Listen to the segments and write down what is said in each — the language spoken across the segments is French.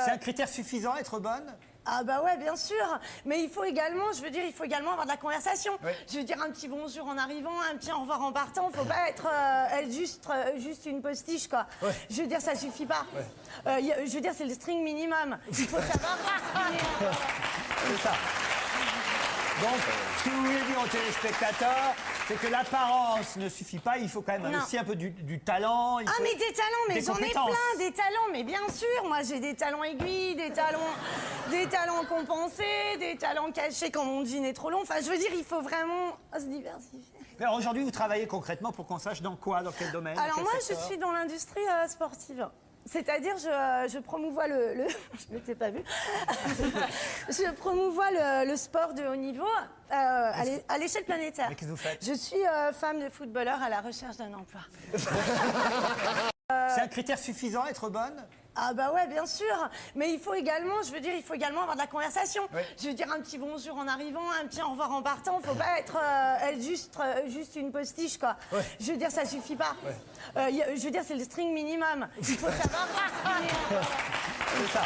C'est un critère suffisant, être bonne? Ah bah ouais, bien sûr. Mais il faut également, je veux dire, il faut également avoir de la conversation. Oui. Je veux dire, un petit bonjour en arrivant, un petit au revoir en partant. Faut pas être juste une postiche, quoi. Ouais. Je veux dire, ça suffit pas. Je veux dire, c'est le string minimum. Il faut savoir s'exprimer. C'est ça. Donc, ce que vous voulez dire aux téléspectateurs, c'est que l'apparence ne suffit pas, il faut quand même Non. aussi un peu du talent. Ah mais des talents, mais des j'en ai compétences. plein, des talents, mais bien sûr, moi j'ai des talents aiguilles, des talents compensés, des talents cachés quand mon jean est trop long. Enfin, je veux dire, il faut vraiment se diversifier. Alors aujourd'hui, vous travaillez concrètement pour qu'on sache dans quoi, dans quel domaine? Alors quel moi, je secteur? suis dans l'industrie sportive. C'est-à-dire, je promouvois je ne m'étais pas vue. Je promouvois le sport de haut niveau à l'échelle planétaire. Mais qu'est-ce que vous faites? Je suis femme de footballeur à la recherche d'un emploi. C'est un critère suffisant, être bonne? Ah bah ouais, bien sûr. Mais il faut également, je veux dire, il faut également avoir de la conversation. Oui. Je veux dire, un petit bonjour en arrivant, un petit au revoir en partant. Faut pas être juste une postiche, quoi. Ouais. Je veux dire, ça suffit pas. Je veux dire, c'est le string minimum. Il faut savoir s'exprimer. C'est ça.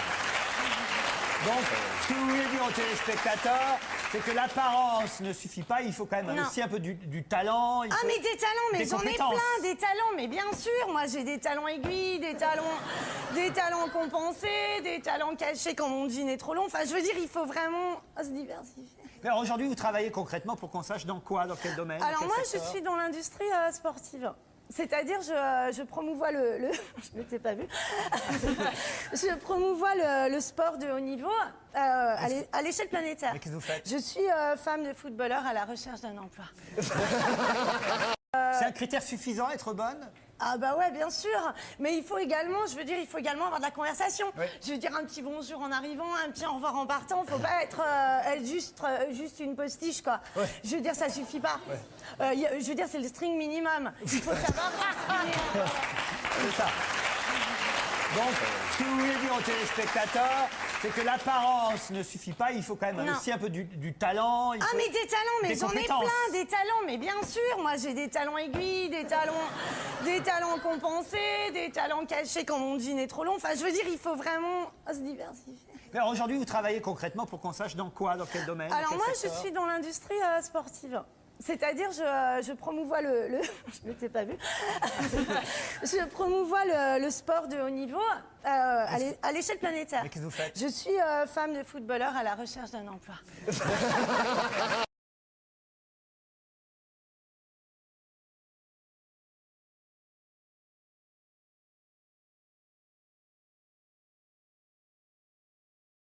Donc, ce que vous voulez dire aux téléspectateurs, c'est que l'apparence ne suffit pas, il faut quand même Non. aussi un peu du talent. Ah mais des talents, mais des j'en ai compétences. plein, des talents, mais bien sûr, moi j'ai des talents aiguilles, des talents compensés, des talents cachés quand mon jean est trop long. Enfin, je veux dire, il faut vraiment se diversifier. Alors aujourd'hui, vous travaillez concrètement pour qu'on sache dans quoi, dans quel domaine? Alors quel moi, secteur? je suis dans l'industrie sportive. C'est-à-dire, je promouvois je m'étais pas vue. Je promouvois le sport de haut niveau à l'échelle planétaire. Mais qu'est-ce que vous faites? Je suis femme de footballeur à la recherche d'un emploi. C'est un critère suffisant, être bonne? Ah bah ouais, bien sûr. Mais il faut également, je veux dire, il faut également avoir de la conversation. Oui. Je veux dire, un petit bonjour en arrivant, un petit au revoir en partant. Faut pas être juste une postiche, quoi. Ouais. Je veux dire, ça suffit pas. Je veux dire, c'est le string minimum. Il faut savoir s'exprimer. C'est ça. Donc, ce que vous voulez dire aux téléspectateurs, c'est que l'apparence ne suffit pas, il faut quand même Non. aussi un peu du talent. Ah mais des talents, mais des j'en ai compétences. plein, des talents, mais bien sûr, moi j'ai des talents aiguilles, des talents compensés, des talents cachés quand mon jean est trop long. Enfin, je veux dire, il faut vraiment se diversifier. Alors aujourd'hui, vous travaillez concrètement pour qu'on sache dans quoi, dans quel domaine? Alors quel moi, secteur? je suis dans l'industrie sportive. C'est-à-dire, je promouvois je m'étais pas vue. Je promouvois le sport de haut niveau à l'échelle planétaire. Mais qu'est-ce que vous faites? Je suis femme de footballeur à la recherche d'un emploi.